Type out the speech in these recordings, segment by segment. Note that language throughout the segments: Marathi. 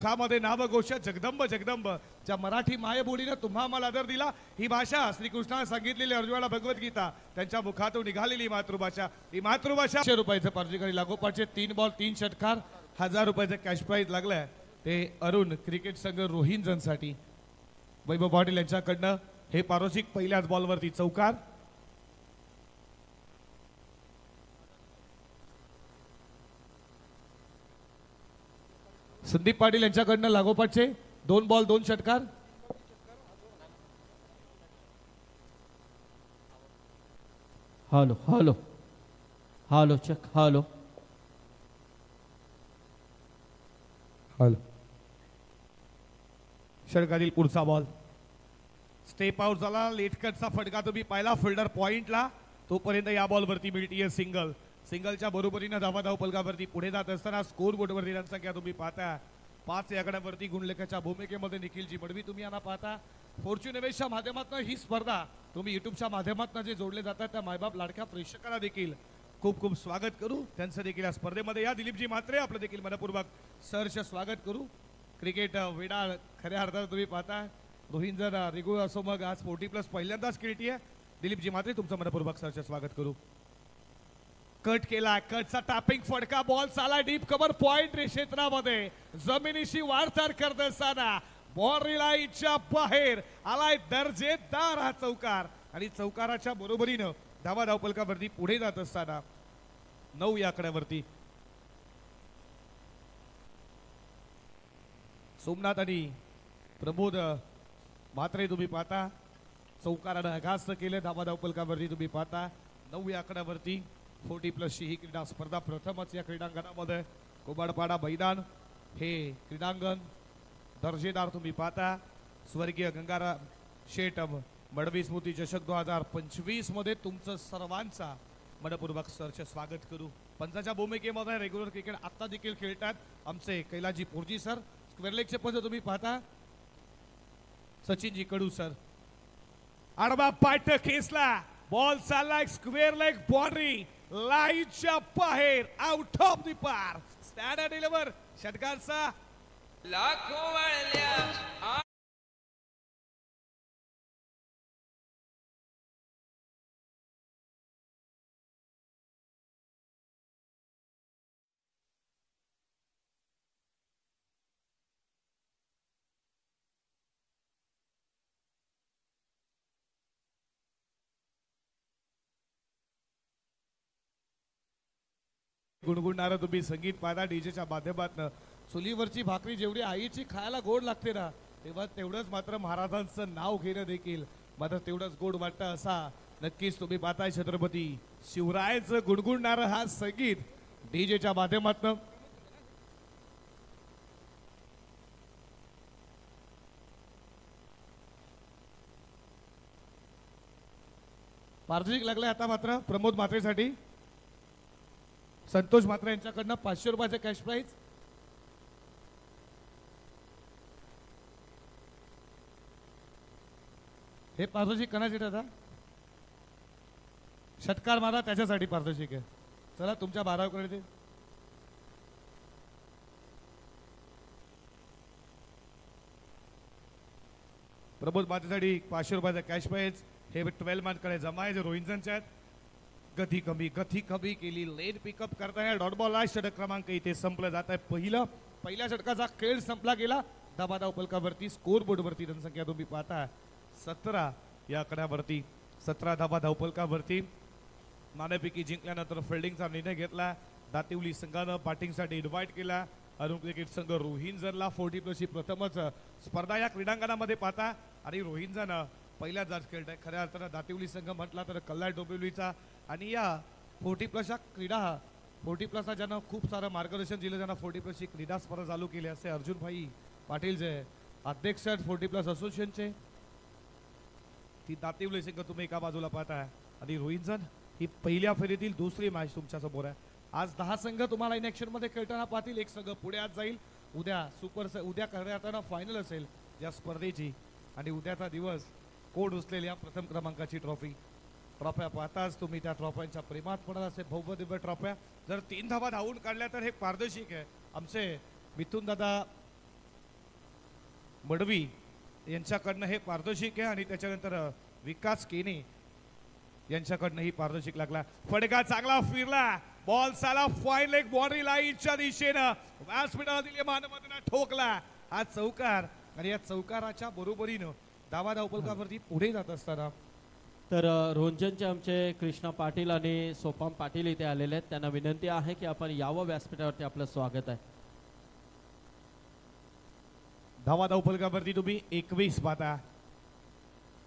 मध्ये नावघोष जगदंब जगदंब ज्या मराठी मायबोलीने तुम्हा मला आदर दिला, ही भाषा श्रीकृष्णाने सांगितलेली अर्जुनाला भगवद्गीता त्यांच्या मुखातून निघालेली मातृभाषा, ही मातृभाषा. 100 रुपयाचं पार्जिकरी लागोपाठचे 3 बॉल 3 षटकार 1000 रुपयाचं कॅश प्राइज लागलाय. ते अरुण क्रिकेट संघ रोहिंजनसाठी. वैभव पाटील यांच्याकडनं हे पारोशिक पहिल्याच बॉलवरती चौकार. संदीप पाटील यांच्याकडनं लागोपाठचे 2 बॉल 2 षटकार. Hello hello hello check hello hello. षटकातील पुढचा बॉल स्टेप आउट झाला. लेट कटचा फटका तुम्ही पाहिला फिल्डर पॉइंटला. तोपर्यंत या बॉलवरती मिळतीये सिंगल. सिंगलच्या बरोबरीने धाव फलकावरती पुढे जात असताना स्कोर बोर्डवरती रन संख्या तुम्ही पाहता 5 या आकड्यावरती गुणलेखाच्या भूमिकेमध्ये निखिलजी मडवी तुम्ही यांना पाहता. फॉर्च्यून इन्व्हेस्टच्या माध्यमातून ही स्पर्धा तुम्ही युट्यूबच्या माध्यमातून जे जोडले जातात त्या मायबाप लाडक्या प्रेक्षकांना देखील खूप खूप स्वागत करू. त्यांचं देखील या स्पर्धेमध्ये या दिलीपजी म्हात्रे आपलं देखील मनपूर्वक सहर्ष स्वागत करू. क्रिकेट वेडा खऱ्या अर्थात तुम्ही पाहता. रोहिंजन रेग्युलर असो मग आज 40+ पहिल्यांदाच खेळतीये. दिलीपजी म्हात्रे तुमचं मनपूर्वक सहर्ष स्वागत करू. कट केला. कटचा टॅपिंग फटका. बॉल चाला डीप कव्हर पॉइंट क्षेत्रामध्ये जमिनीशी वारतार करत असताना बॉल लाईनच्या बाहेर आलाय दर्जेदार हा चौकार. आणि चौकाराच्या बरोबरीनं धावफलकावरती पुढे जात असताना 9 या आकड्यावरती सोमनाथ आणि प्रमोद म्हात्रे तुम्ही पाहता. चौकारानं अगास्त केलं धावफलकावरती तुम्ही पाहता. 9 या आकड्यावरती 40+ ही क्रीडा स्पर्धा प्रथमच या क्रीडांगणामध्ये कोबाडपाडा मैदान हे क्रीडांगण दर्जेदार तुम्ही पाहता. स्वर्गीय गंगाराम शेठ मडवी स्मृती चषक 2025 मध्ये तुमचं सर्वांचा मनपूर्वक सहर्ष स्वागत करू. पंचाच्या भूमिकेमध्ये रेग्युलर क्रिकेट आता देखील खेळतात आमचे कैलाजी पोरजी सर. स्क्वेअर लेगचे पंच तुम्ही पाहता सचिनजी कडू सर. आडवा पाठ खेचला. बॉल चालला स्क्वेअर लेग बाउंड्री लाईनच्या बाहेर आउट ऑफ द पार. स्टँडर्ड 11 षटकांचा लाखो वळल्या. गुणगुणणारं तुम्ही संगीत पाहता डीजेच्या माध्यमातून. चुलीवरची भाकरी जेवढी आईची खायला गोड लागते ना तेव्हा तेवढंच मात्र महाराजांचं नाव घेणं देखील मात्र तेवढंच गोड वाटतं असा नक्कीच तुम्ही पाहताय छत्रपती शिवरायाचं गुणगुणणारं हा संगीत डीजेच्या माध्यमातून. पार्जिक लागलाय आता मात्र प्रमोद म्हात्रेसाठी. संतोष म्हात्रे यांच्याकडनं 500 रुपयाचं कॅश प्राइज. हे पारदर्शिक कोणासाठी आता षटकार मारा त्याच्यासाठी पारदर्शिक आहे. चला तुमच्या 12 कडे ते प्रबोध मातेसाठी 500 रुपयाचा कॅश प्राइज. हे 12 मानकडे जमा आहे जे रोहिंजनचे आहेत. गती कमी केली. लेन पिकअप करताना डॉट बॉल आहे. षटक क्रमांक इथे संपलं जात आहे. पहिल्या षटकाचा खेळ संपला गेला. धाव फलकावरती स्कोर बोर्डवरती जनसंख्या तुम्ही पाहता 17 या आकड्यावरती 17 धाव फलकावरती. नाणेफेकी जिंकल्यानंतर फिल्डिंगचा निर्णय घेतला. दातिवली संघानं बॅटिंगसाठी इन्व्हाइट केला. अरुण क्रिकेट संघ रोहिंजनला 40+ ही प्रथमच स्पर्धा या क्रीडांगणामध्ये पाहता. आणि रोहिंजन पहिल्याच आज खेळत आहे. खऱ्या अर्थानं दातिवली संघ म्हटला तर कल्याण डोंबिवलीचा. आणि या 40+ क्रीडा 40+ ज्यांना खूप सारं मार्गदर्शन दिलं ज्यांना 40+ ही क्रीडा स्पर्धा चालू केली असे अर्जुन भाई पाटील जे अध्यक्ष आहेत 40+ असोसिएशनचे. ती दातिवली संघ तुम्ही एका बाजूला पाहताय आणि रोहिंजन ही पहिल्या फेरीतील दुसरी मॅच तुमच्या समोर आहे. आज 10 संघ तुम्हाला इन ऍक्शन मध्ये खेळताना पाहतील. एक संघ पुढे आज जाईल. उद्या खऱ्या अर्थानं फायनल असेल या स्पर्धेची. आणि उद्याचा दिवस कोण उचलेल्या प्रथम क्रमांकाची ट्रॉफ्या पाहताच तुम्ही त्या ट्रॉफ्यांच्या प्रेमात पडत असे भव्य दिव्य ट्रॉफ्या. जर 3 धावा धावून काढल्या तर हे पारदर्शिक आहे. आमचे मिथुन दादा मडवी यांच्याकडनं हे पारदर्शक आहे आणि त्याच्यानंतर विकास केने यांच्याकडनं ही पारदर्शक लागला. फटका चांगला फिरला, बॉल साला फाईन लेग बॉडी लाईनच्या दिशेनं व्यासपीठाला दिली, मानमधून ठोकला हा चौकार आणि या चौकाराच्या बरोबरीनं धावा धावपलकावरती पुढे जात असताना तर रोंजनचे आमचे कृष्णा पाटील आणि सोपाम पाटील इथे आलेले आहेत. त्यांना विनंती आहे की आपण यावं व्यासपीठावरती. आपलं स्वागत आहे. धावा धावपलकावरती तुम्ही 21 पाहता.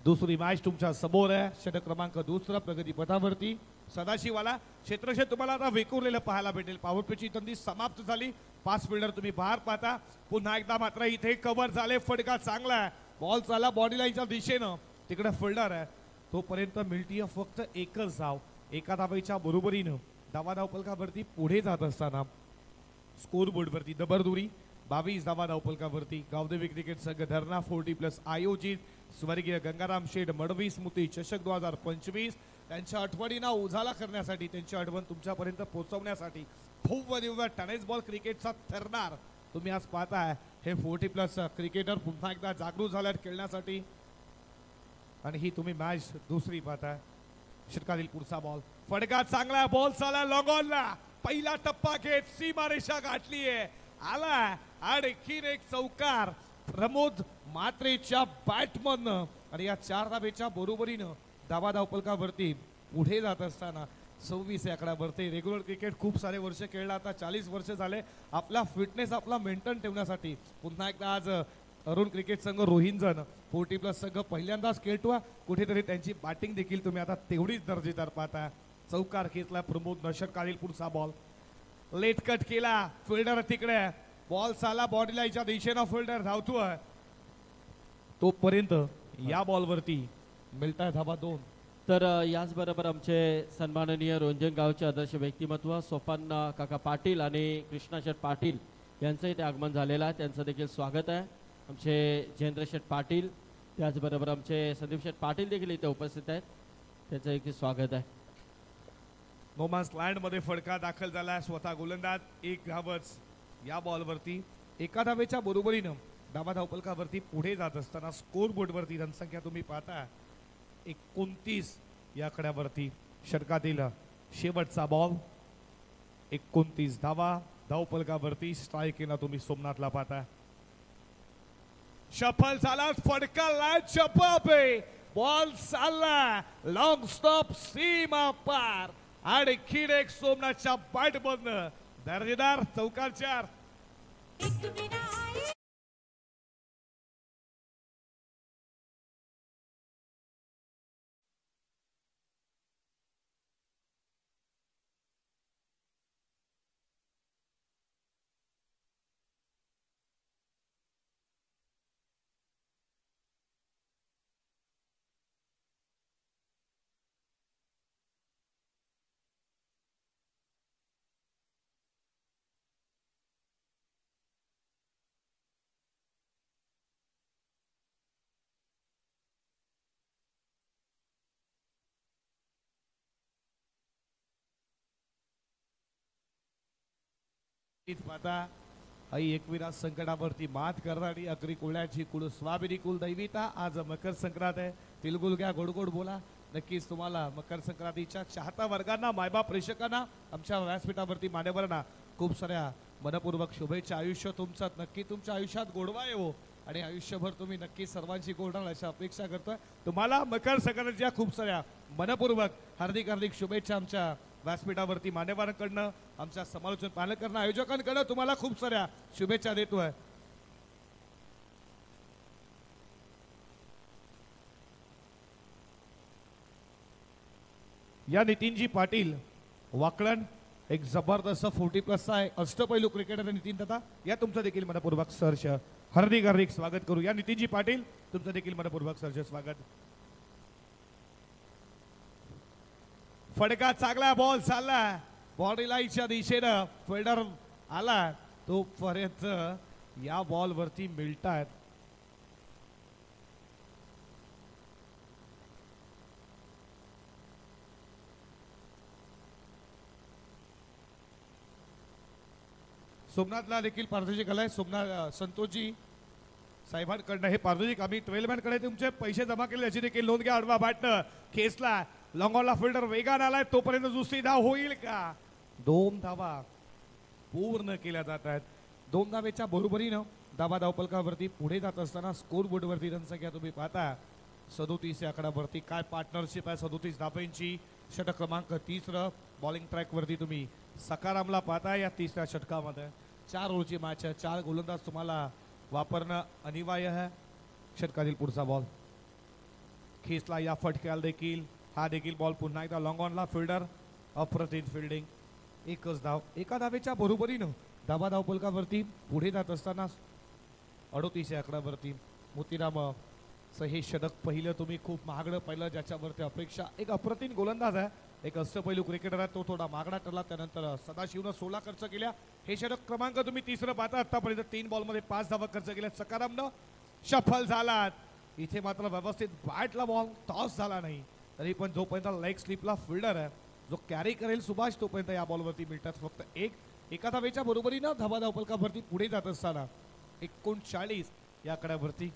दुसरी मॅच तुमच्या समोर आहे. षटक क्रमांक दुसरा प्रगती पथावरती सदाशिवाला क्षेत्रक्षेत्र तुम्हाला आता विखुरलेलं पाहायला भेटेल. पॉवर प्लेची संधी समाप्त झाली. 5 फिल्डर तुम्ही बाहेर पाहता. पुन्हा एकदा मात्र इथे कव्हर झाले. फटका चांगला आहे, बॉल चालला बॉडी लाईनच्या दिशेनं, तिकडे फिल्डर आहे. तोपर्यंत मिळतीये फक्त एकच धाव. एका धावेच्या बरोबरीनं धावा धावपलकावरती पुढे जात असताना स्कोर बोर्डवरती दबरदुरी 22 धावा धावपलकावरती गावदेवी क्रिकेट संघ धरणा 40+ आयोजित स्वर्गीय गंगाराम शेठ मडवी स्मृती चषक 2025 त्यांच्या आठवणींना उजाला करण्यासाठी, त्यांची आठवण तुमच्यापर्यंत पोहोचवण्यासाठी भव्य दिव्य टेनिस बॉल क्रिकेटचा थरणार तुम्ही आज पाहताय. हे 40+ क्रिकेटर पुन्हा एकदा जागृत झाल्यात खेळण्यासाठी आणि ही तुम्ही मॅच दुसरी पाहताय. षटकातील पुढचा बॉल, फटका चांगला, बॉल चाला लॉंग ऑनला, पहिला टप्पा घेत सीमारेषा गाठलीये, आला आणखीन एक चौकार प्रमोद मात्रेच्या बॅटमन आणि या 4 धावेच्या बरोबरीनं धावा धावपलकावरती पुढे जात असताना 26 आकड्यावरती. रेग्युलर क्रिकेट खूप सारे वर्ष खेळला, आता 40 वर्ष झाले. आपला फिटनेस आपला मेंटेन ठेवण्यासाठी पुन्हा एकदा आज अरुण क्रिकेट संघ रोहिंजन 40+ संघ पहिल्यांदाच खेळतो. कुठेतरी त्यांची बॅटिंग देखील तुम्ही आता तेवढीच दर्जेदार पाहता. चौकार खेचला प्रमोद न. षटकातील पुढचा बॉल लेट कट केला, फिल्डर तिकडे, बॉल चाला बॉडी लाईनच्या दिशेनं, फिल्डर धावतोय. तोपर्यंत या बॉलवरती मिळताय धावा 2. तर याचबरोबर आमचे सन्माननीय रोंजन गावचे आदर्श व्यक्तिमत्व सोपान काका पाटील आणि कृष्णा शेठ पाटील यांचं इथे आगमन झालेलं आहे. त्यांचं देखील स्वागत आहे. आमचे जयेंद्र शेठ पाटील, त्याचबरोबर आमचे संदीप शेठ पाटील देखील इथे उपस्थित आहेत. त्यांचं देखील स्वागत आहे. नोमान्स लँड मध्ये फटका दाखल झाला. स्वतः गोलंदाज एक धावच या बॉलवरती. एका धावेच्या बरोबरीनं धावा धावपलकावरती पुढे जात असताना स्कोर बोर्डवरती रनसंख्या तुम्ही पाहता 29 या आकड्यावरती. षटकातील शेवटचा बॉल 29 धावा धावपलकावरती. स्ट्राईक केला तुम्ही सोमनाथला पाहता. शफल झाला, फटका लाईट चपप, बॉल चालला लॉंग स्टॉप सीमा पार. आणखीन एक सोमनाथच्या बॅट बंद दर्जेदार चौकार 4. पाहता आई एकविरा संकटावरती मात करणारी अकरी कुळ्याची कुळ स्वाबिनी कुल दैविता. आज मकर संक्रांत आहे. तिलगुल घ्या, गोड गोड बोला. नक्कीच तुम्हाला मकर संक्रांतीच्या चाहता वर्गांना, मायबाप प्रेक्षकांना, आमच्या व्यासपीठावरती मान्यवरांना खूप साऱ्या मनपूर्वक शुभेच्छा. आयुष्य तुमचं नक्की तुमच्या आयुष्यात गोडवा येवो आणि आयुष्यभर तुम्ही नक्की सर्वांची गोड राहाल अशा अपेक्षा करतोय. तुम्हाला मकर संक्रांतीच्या खूप साऱ्या मनपूर्वक हार्दिक हार्दिक शुभेच्छा. आमच्या व्यासपीठावरती मान्यवरांकडनं, आमच्या समालोचन पालकांना, आयोजकांकडनं तुम्हाला खूप साऱ्या शुभेच्छा देतोय. या नितीनजी पाटील वाकलन एक जबरदस्त 40+ आहे अष्टपैलू क्रिकेटर नितीन दादा. या तुमचं देखील मनपूर्वक सहर्ष हार्दिक हार्दिक स्वागत करू. या नितीनजी पाटील तुमचं देखील मनपूर्वक सहर्ष स्वागत. फटका चांगला, बॉल चालला बॉडी लाईनच्या दिशेनं, फिल्डर आला. तोपर्यंत या बॉल वरती मिळतात सोमनाथला देखील पारदर्शक आलाय. सोमनाथ संतोषजी साहेबांकडनं हे पारदर्शक आम्ही 12 मॅन कडे तुमचे पैसे जमा केले याची देखील नोंद घ्या. आडवा बॅटनं खेचला लॉंगॉनला फिल्डर वेगान आलाय तोपर्यंत दुसरी धाव होईल का? 2 धावा पूर्ण केल्या जात आहेत. 2 धावेच्या बरोबरीनं धावा धावपलकावरती पुढे जात असताना स्कोर बोर्ड वरती रनसंख्या तुम्ही पाहता 37 या आकड्यावरती. काय पार्टनरशिप आहे 37 धाब्यांची. षटक क्रमांक 30 बॉलिंग ट्रॅक वरती तुम्ही सकारामला पाहता. या 3ऱ्या षटकामध्ये 4 ओव्हरची मॅच आहे. 4 गोलंदाज तुम्हाला वापरणं अनिवार्य आहे. षटकातील पुढचा बॉल खेचला या फटक्याला देखील. हा देखील बॉल पुन्हा एकदा लॉंग ऑनला फिल्डर अप्रतिम फिल्डिंग. एकच धाव एका धावेच्या बरोबरीनं धाबा धावपलकावरती पुढे जात असताना 38 या आकड्यावरती मोतीराम हे षटक पहिलं तुम्ही खूप महागडं पहिलं ज्याच्यावरती अपेक्षा. एक अप्रतिम गोलंदाज आहे. एक अष्टपैलू क्रिकेटर आहे. तो थोडा महागडा ठरला. त्यानंतर सदाशिवनं 16 खर्च केल्या. हे षटक क्रमांक तुम्ही 3 पाहता. आतापर्यंत 3 बॉलमध्ये 5 धावा खर्च केल्या. सकारामनं सफल झालात. इथे मात्र व्यवस्थित बॅटला बॉल टॉस झाला नाही तरी पण जोपर्यंत लेग स्लिपला फिल्डर आहे जो कॅरी करेल सुभाष तोपर्यंत या बॉलवरती मिळतात फक्त एका धावेच्या बरोबरीनं धाबा धावपलकावरती पुढे जात असताना 39 या आकड्यावरती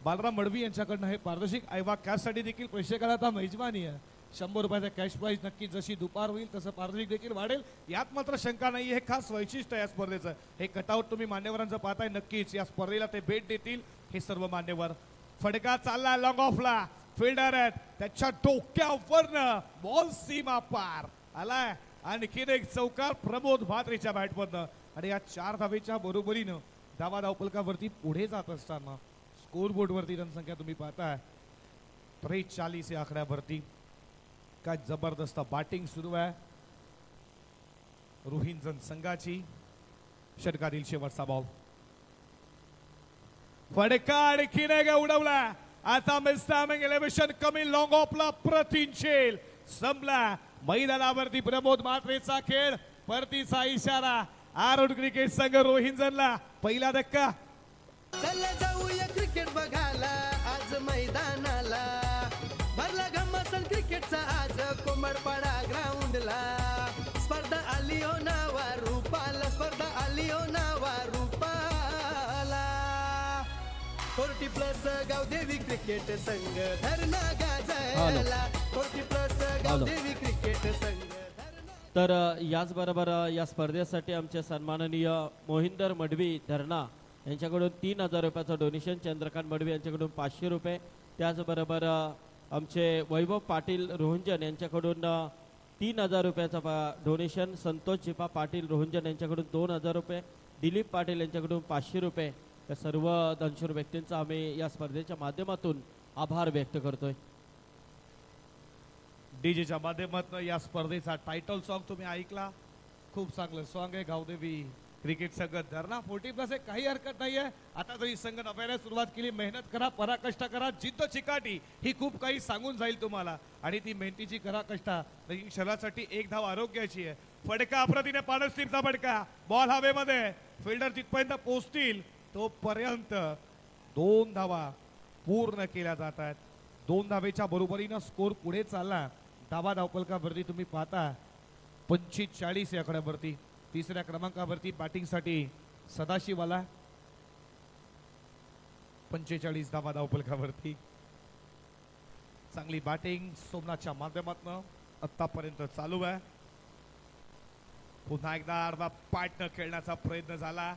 बालराम मडवी यांच्याकडनं हे पारदर्शक आयवा कॅशसाठी देखील प्रेक्षकाला आता मेजवानी आहे. 100 रुपयाचा कॅश प्राइज नक्की जशी दुपार होईल तसं पारदर्शक देखील वाढेल यात मात्र शंका नाही. हे खास वैशिष्ट्य आहे या स्पर्धेचं. हे कटआउट तुम्ही मान्यवरांचं पाहताय. नक्कीच या स्पर्धेला ते भेट देतील हे सर्व मान्यवर. फडका चालला लॉंग ऑफला फिल्डर आहेत त्याच्या डोक्यावरनं बॉल सीमा पार आलाय. आणखीन एक चौकार प्रमोद भात्रेच्या बॅटमधनं आणि या 4 धावेच्या बरोबरीनं धावा धावपलकावरती पुढे जात असताना स्कोर बोर्ड वरती रनसंख्या तुम्ही पाहताय 43 या आकड्यावरती. काय जबरदस्त बॅटिंग सुरू आहे रोहिंजन संघाची. षटकातील शेवटचा बॉल फडका आणखीन एक उडवला. आता मिस टायमिंग एलिव्हेशन कमी लॉंग ऑफला प्रतिंचेल संपला. मैदानावरती प्रमोद म्हात्रेचा खेळ परतीचा इशारा. आरोड क्रिकेट संघ रोहिंजनला पहिला धक्का. चला जाऊया क्रिकेट बघायला आज मैदानाला. भरला घमासन क्रिकेटचा आज कोंबडपाडा ग्राउंडला. स्पर्धा आली हो नावा रूपाला. स्पर्धा आली हो नावा रूपाला. 40+ गावदेवी क्रिकेट संघ धरणा गाजायला. 40+ गावदेवी क्रिकेट संघ. तर याचबरोबर या स्पर्धेसाठी आमचे सन्माननीय मोहिंदर मडवी धरणा यांच्याकडून 3000 रुपयाचं डोनेशन. चंद्रकांत मडवी यांच्याकडून 500 रुपये. त्याचबरोबर आमचे वैभव पाटील रोहंजन यांच्याकडून 3000 रुपयाचं डोनेशन. संतोष जिपा पाटील रोहंजन यांच्याकडून 2000 रुपये. दिलीप पाटील यांच्याकडून 500 रुपये. या सर्व दानशूर व्यक्तींचा आम्ही या स्पर्धेच्या माध्यमातून आभार व्यक्त करतोय. डीजेच्या माध्यमातून या स्पर्धेचा टायटल सॉन्ग तुम्ही ऐकला. खूप चांगलं सॉन्ग आहे. गावदेवी क्रिकेट संघ धरणा 40+ काही हरकत नाहीये. आता जरी संघ नव्याने सुरुवात केली. मेहनत करा पराकष्ट करा जिद्द चिकाटी ही खूप काही सांगून जाईल तुम्हाला आणि ती मेहनतीची करा कष्टा शरीरासाठी 1 धाव आरोग्याची आहे. फडका अप्रतिने पार्टनरशिपचा फडका. बॉल हवेमध्ये फिल्डर तिथपर्यंत पोहोचतील तोपर्यंत 2 धावा पूर्ण केल्या जात आहेत. 2 धावेच्या बरोबरीनं स्कोर पुढे चालला. धावा धावपलकावरती तुम्ही पाहता 45 या आकड्यावरती. 3ऱ्या क्रमांकावरती बॅटिंगसाठी सदाशिवाला 45 धावा धावपलकावरती. चांगली बॅटिंग सोमनाथच्या माध्यमातून आतापर्यंत चालू आहे. पुन्हा एकदा आडवा पार्टनर खेळण्याचा प्रयत्न झाला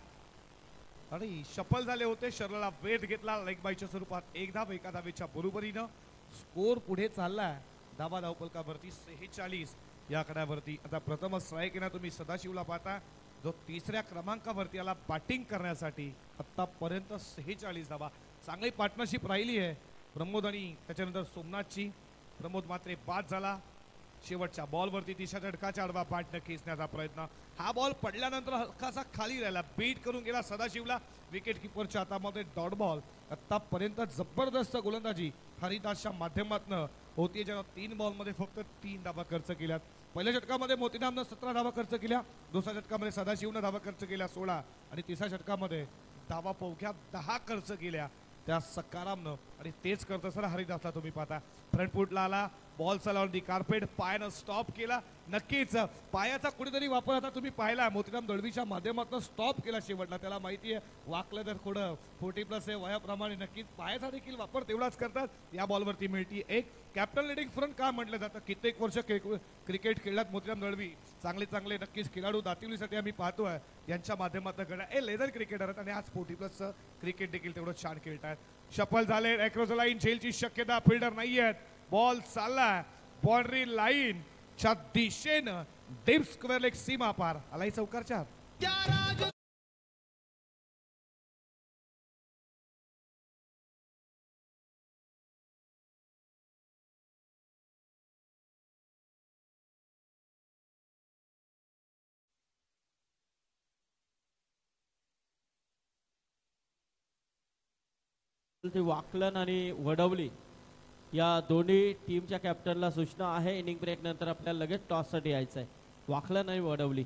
आणि सफल झाले होते. शरीराला वेध घेतला लेग बायच्या स्वरूपात. 1 धाव एका धावेच्या बरोबरीनं स्कोर पुढे चालला. धावा धावपलकावरती 46 या आकड्यावरती. आता प्रथम स्ट्राईक येणार तुम्ही सदाशिवला पाहता जो 3ऱ्या क्रमांकावरती आला बॅटिंग करण्यासाठी. आतापर्यंत 46 धावा. चांगली पार्टनरशिप राहिली आहे प्रमोद आणि त्याच्यानंतर सोमनाथची. प्रमोद मात्र बाद झाला. शेवटच्या बॉलवरती 3ऱ्या षटकाच्या आडवा बॅटनं खेचण्याचा प्रयत्न. हा बॉल पडल्यानंतर हलकासा खाली राहिला. बीट करून गेला सदाशिवला. विकेट किपरच्या हातामध्ये डॉट बॉल. आतापर्यंत जबरदस्त गोलंदाजी हरिदासच्या माध्यमातून होती ज्यानं 3 बॉलमध्ये फक्त 3 धावा खर्च केल्यात. पहिल्या षटकामध्ये मोतीरामनं 17 धावा खर्च केल्या. दुसऱ्या षटकामध्ये सदाशिवनं धावा खर्च केल्या 16 आणि 3ऱ्या षटकामध्ये धावा पौख्या 10 खर्च केल्या त्या सकारामनं. आणि तेच करत असताना हरिदासला तुम्ही पाहता फ्रंट फुटला आला. बॉल चालवून दी कार्पेट पायानं स्टॉप केला नक्कीच पायाचा कुठेतरी वापर आता तुम्ही पाहिला मोतीराम दळवीच्या माध्यमातून स्टॉप केला शेवटला. त्याला माहिती आहे वाकलं तर थोडं 40+ आहे वयाप्रमाणे, नक्कीच पायाचा देखील वापर तेवढाच करतात. या बॉलवरती मिळती एक. कॅप्टन लिडिंग फ्रंट का म्हटलं जातं, कित्येक वर्ष क्रिकेट खेळलात मोतीराम दळवी. चांगले नक्कीच खेळाडू दातिवलीसाठी आम्ही पाहतोय यांच्या माध्यमातून घडा लेझर क्रिकेटर आहेत आणि आज 40+ क्रिकेट देखील तेवढं छान खेळतात. शफल झाले अक्रॉस लाईन, झेलची शक्यता, फिल्डर नाही आहेत. बॉल चालला बाउंड्री लाईन च्या दिशेनं डीप स्क्वेअर लेग सीमा पार आलाय चौकारच्या आत. ते वाकलन आणि वडवली या दोन्ही टीमच्या कॅप्टनला सूचना आहे, इनिंग ब्रेक नंतर आपल्याला लगेच टॉससाठी यायचं आहे. वाकलन आणि वडवली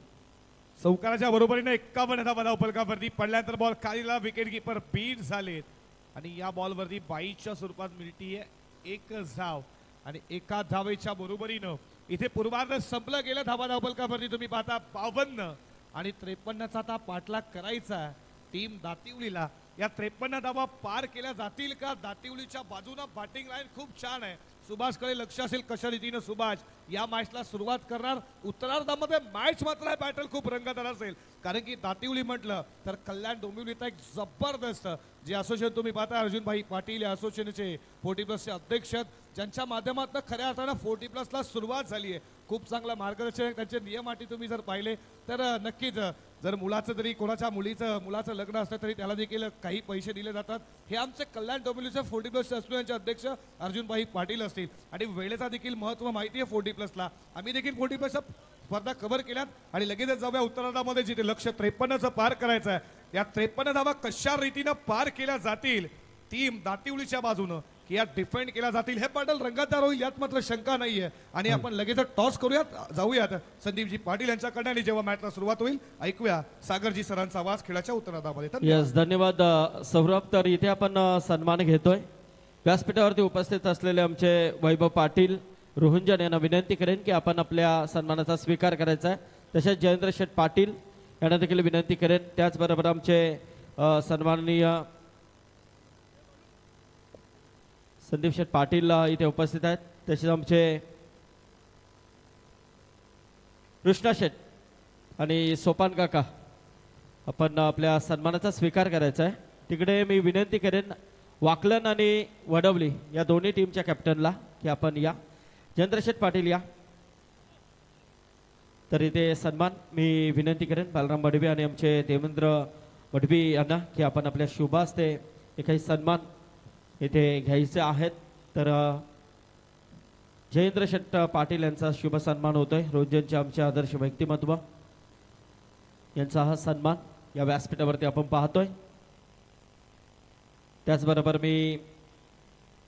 चौकाराच्या बरोबरीने 51 धावा धावफलकावरती पडल्यानंतर बॉल खालीला विकेट किपर बीट झालेत आणि या बॉलवरती 22च्या स्वरूपात मिळतीये एक धाव आणि एका धावेच्या बरोबरीनं इथे पूर्वार्ध संपलं गेलं. धावा धावफलकावरती तुम्ही पाहता 52 आणि 53चा आता पाठलाग करायचा टीम दातिवलीला. या 53 धावा पार केल्या जातील का? दातिवलीच्या बाजूने बॅटिंग लाईन खूप छान आहे. सुभाषकडे लक्ष असेल कशा रीतीने सुभाष या मॅचला सुरुवात करणार. उत्तरार्धामध्ये मॅच मात्र बॅटल खूप रंगतदार असेल, कारण की दातिवली म्हटलं तर कल्याण डोंबिवलीचा एक जबरदस्त जे असोसिएशन तुम्ही पाहता अर्जुनभाई पाटील या असोसिएशनचे 40+ अध्यक्ष, ज्यांच्या माध्यमातून खऱ्या अर्थानं 40+ सुरुवात झाली आहे. खूप चांगला मार्गदर्शक त्यांचे नियम अटी तुम्ही जर पाहिले तर नक्कीच जर मुलाचं जरी कोणाच्या मुलाचं लग्न असलं तरी त्याला देखील काही पैसे दिले जातात. हे आमचे कल्याण डोंबिवलीचे 40+ असोसिएशनचे अध्यक्ष अर्जुनभाई पाटील असतील आणि वेळेचा देखील महत्त्व माहिती आहे 40+ला. आम्ही देखील 40+ स्पर्धा कव्हर केल्यात आणि लगेचच जाऊया उत्तरार्धामध्ये जिथे लक्ष 53चं पार करायचं आहे. या 53 धावा कशा रीतीनं पार केल्या जातील टीम दातिवलीच्या बाजूनं की या डिफेंड केल्या जातील हे बॅटल रंगतदार होईल यात मात्र शंका नाहीये. आणि आपण लगेच टॉस करूयात, जाऊयात संदीपजी पाटील यांच्याकडे आणि जेव्हा मॅचला सुरुवात होईल ऐकूया सागरजी सरांचा आवाज खेळाच्या उत्तरार्धामध्ये. यस, धन्यवाद सौरभ. तर इथे आपण सन्मान घेतोय. व्यासपीठावरती उपस्थित असलेले आमचे वैभव पाटील रोहंजन यांना विनंती करेन की आपण आपल्या सन्मानाचा स्वीकार करायचा आहे. तसेच जयेंद्र शेठ पाटील यांना देखील विनंती करेन. त्याचबरोबर आमचे सन्माननीय संदीप शेठ पाटील इथे उपस्थित आहेत. तसेच आमचे कृष्णा शेठ आणि सोपान काका आपण आपल्या सन्मानाचा स्वीकार करायचा आहे. तिकडे मी विनंती करेन वाकलन आणि वडवली या दोन्ही टीमच्या कॅप्टनला की आपण या. जयेंद्र शेठ पाटील या. तर इथे सन्मान मी विनंती करेन बालराम बडवी आणि आमचे देवेंद्र बडवी यांना की आपण आपल्या शुभास्ते काही सन्मान इथे घ्यायचे आहेत. तर जयेंद्र शेठ पाटील यांचा शुभ सन्मान होतोय. रोजनचे आमचे आदर्श व्यक्तिमत्व यांचा हा सन्मान या व्यासपीठावरती आपण पाहतोय. त्याचबरोबर मी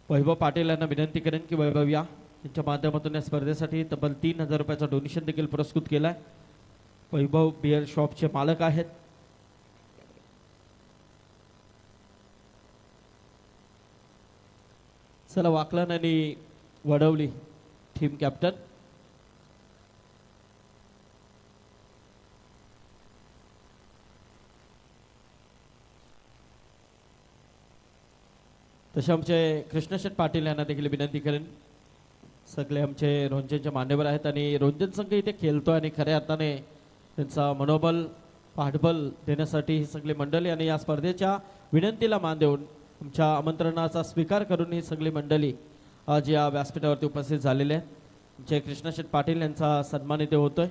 वैभव पाटील यांना विनंती करेन की वैभव या. त्यांच्या माध्यमातून या स्पर्धेसाठी तब्बल 3000 रुपयाचा डोनेशन देखील पुरस्कृत केलाय. वैभव बिअर शॉपचे मालक आहेत. चला वाकलन आणि वडवली टीम कॅप्टन. तसे आमचे कृष्णशेठ पाटील यांना देखील विनंती करेन. सगळे आमचे रोंजनचे मान्यवर आहेत आणि रोंजन संघ इथे खेळतोय आणि खऱ्या अर्थाने त्यांचा मनोबल पाठबल देण्यासाठी ही सगळी मंडळी आणि या स्पर्धेच्या विनंतीला मान देऊन आमच्या आमंत्रणाचा स्वीकार करून ही सगळी मंडळी आज या व्यासपीठावरती उपस्थित झालेले आहेत. आमचे कृष्णशेठ पाटील यांचा सन्मान इथे होतोय.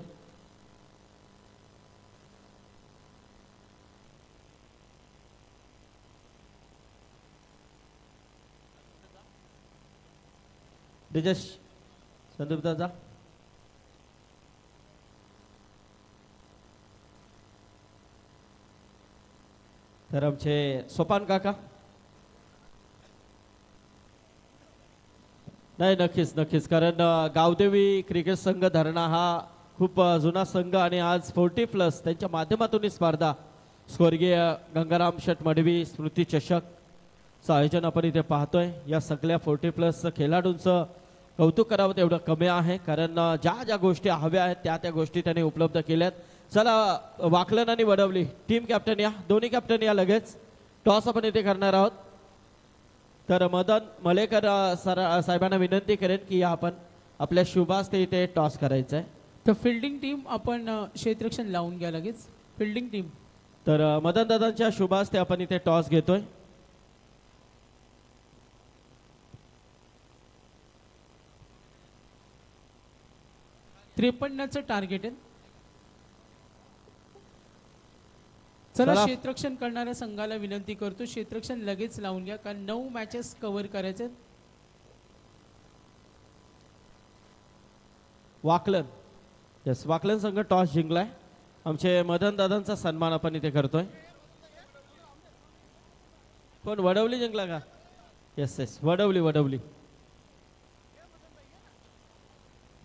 ब्रिजेश संदीप दादा. तर आमचे सोपान काका. नाही, नक्कीच नक्कीच, कारण गावदेवी क्रिकेट संघ धरणा हा खूप जुना संघ आणि आज 40+ त्यांच्या माध्यमातून ही स्पर्धा स्वर्गीय गंगाराम शेठ मडवी स्मृती चषकचं आयोजन आपण इथे पाहतोय. या सगळ्या 40+ खेळाडूंचं कौतुक करावं तेवढं कमी आहे, कारण ज्या ज्या गोष्टी हव्या आहेत त्या गोष्टी त्यांनी उपलब्ध केल्यात. चला वाकलन आणि वडवली टीम कॅप्टन या, दोन्ही कॅप्टन या लगेच. टॉस आपण इथे करणार आहोत. तर मदन मलेकर साहेबांना विनंती करेन की आपण आपल्या शुभास्ते इथे टॉस करायचं आहे. तर फिल्डिंग टीम आपण क्षेत्ररक्षण लावून घ्या लगेच. Fielding team. तर मदन दादांच्या शुभास्ते आपण इथे टॉस घेतोय. त्रेपन्नचं टार्गेट आहे. चला क्षेत्ररक्षण करणाऱ्या संघाला विनंती करतो क्षेत्ररक्षण लगेच लावून घ्या, कारण 9 मॅचेस कव्हर करायचे. वाकलन, यस वाकलन संघ टॉस जिंकलाय. आमचे मदन दादांचा सन्मान आपण इथे करतोय. कोण वडवली जिंकला का? Yes yes Wadavali.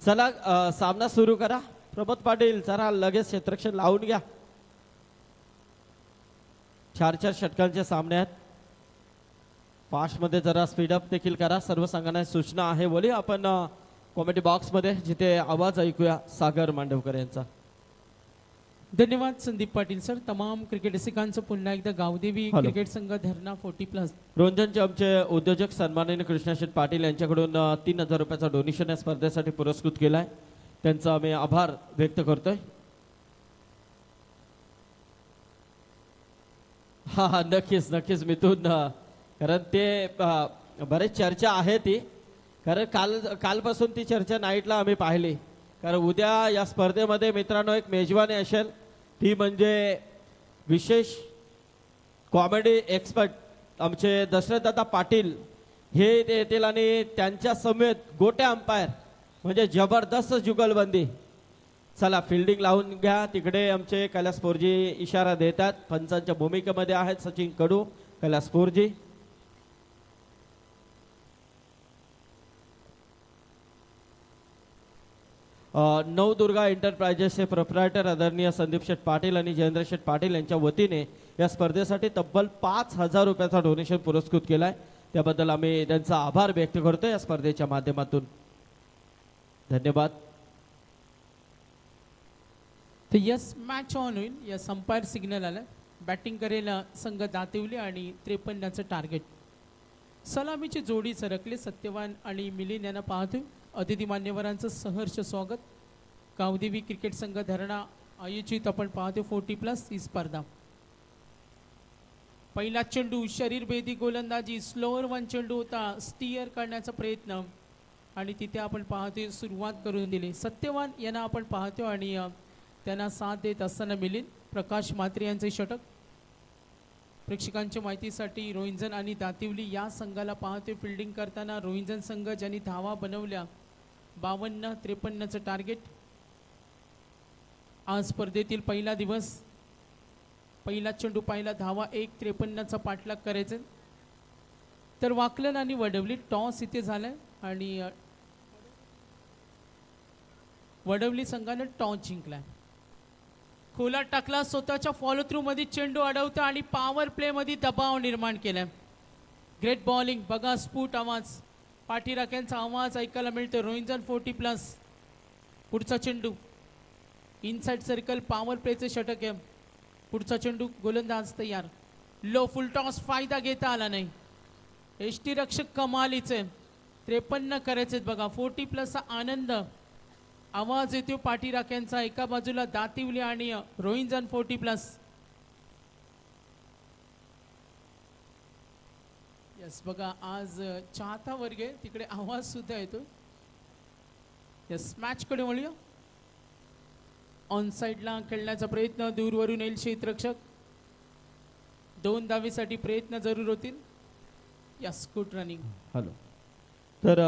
चला सामना सुरू करा. प्रमोद पाटील जरा लगेच क्षेत्ररक्षण लावून घ्या. 4 षटकांचे सामने आहेत. फास्ट मध्ये जरा स्पीडअप देखील करा. सर्व संघांना सूचना आहे. बोली आपण कॉमेडी बॉक्स मध्ये जिथे आवाज ऐकूया सागर मांडवकर यांचा. धन्यवाद संदीप पाटील सर. तमाम क्रिकेट रसिकांचं पुन्हा एकदा गावदेवी क्रिकेट संघ धरणा 40+. रोंजनचे आमचे उद्योजक सन्माननीय कृष्णाशेठ पाटील यांच्याकडून 3000 रुपयाचा डोनेशन या स्पर्धेसाठी पुरस्कृत केलाय. त्यांचा आम्ही आभार व्यक्त करतोय. हा नक्कीच मिथून, कारण ते बरेच चर्चा आहे ती, कारण कालपासून ती चर्चा नाईटला आम्ही पाहिली. कारण उद्या या स्पर्धेमध्ये मित्रांनो एक मेजवानी असेल, ती म्हणजे विशेष कॉमेडी एक्सपर्ट आमचे दशरथदादा पाटील हे येतील आणि त्यांच्या समेत गोटे अंपायर, म्हणजे जबरदस्त जुगलबंदी. चला फिल्डिंग लावून घ्या. तिकडे आमचे कैलास पोरजी इशारा देतात. पंचांच्या भूमिकेमध्ये आहेत सचिन कडू, कैलास पोरजी. नवदुर्गा एंटरप्राइजेसचे प्रोप्रायटर आदरणीय संदीप शेठ पाटील आणि जयेंद्र शेठ पाटील यांच्या वतीने या स्पर्धेसाठी तब्बल 5000 रुपयाचा डोनेशन पुरस्कृत केलाय. त्याबद्दल आम्ही त्यांचा आभार व्यक्त करतो या स्पर्धेच्या माध्यमातून. धन्यवाद. तर यस मॅच ऑन होईल. यस अंपायर सिग्नल आला. बॅटिंग करेल संघ दातिवली आणि 53चं टार्गेट. सलामीची जोडी सरकली. सत्यवान आणि मिलिंद यांना पाहतोय. अतिथी मान्यवरांचं सहर्ष स्वागत. गावदेवी क्रिकेट संघ धरणा आयोजित आपण पाहतोय 40+ ही स्पर्धा. पहिला चेंडू शरीरभेदी गोलंदाजी. स्लोअर 1 चेंडू होता. स्टीअर करण्याचा प्रयत्न आणि तिथे आपण पाहतोय सुरुवात करून दिली. सत्यवान यांना आपण पाहतो आणि त्यांना साथ देत असताना मिलिंद. प्रकाश म्हात्रे यांचे षटक. प्रेक्षकांच्या माहितीसाठी रोहिंजन आणि दातिवली या संघाला पाहतोय फिल्डिंग करताना. रोहिंजन संघ ज्यांनी धावा बनवल्या 52-53चं टार्गेट. आज स्पर्धेतील पहिला दिवस. पहिला चेंडू पाहिला धावा 1-53चा पाठलाग करायचे. तर वाकलन आणि वडवली टॉस इथे झालाय आणि वडवली संघाने टॉस जिंकलाय. खोला टाकला. स्वतःच्या फॉलो थ्रू मध्ये चेंडू अडवता आणि पॉवर प्ले मध्ये दबाव निर्माण केलाय. Great bowling. बघा स्फुट आवाज, पाठीराख्यांचा आवाज ऐकायला मिळतो. रोहिंजन 40+. पुढचा चेंडू इनसाइड सर्कल पॉवर प्लेचे षटक आहे. पुढचा चेंडू गोलंदाज तयार. लो फुल टॉस फायदा घेता आला नाही. एष्टी रक्षक कमालीचे 53 करायचे बघा. 40+ आनंद आवाज येतो पाठीराख्यांचा. एका बाजूला दातिवली आणि रोहिंजन 40+. यस बघा आज चाहता वर्ग आहे, तिकडे आवाज सुद्धा येतो. यस मॅच कडे वळूया. ऑन साइडला खेळण्याचा प्रयत्न. दूरवरून येईल क्षेत्ररक्षक. 2 धावेसाठी प्रयत्न जरूर होतील. Yes good running. हॅलो. तर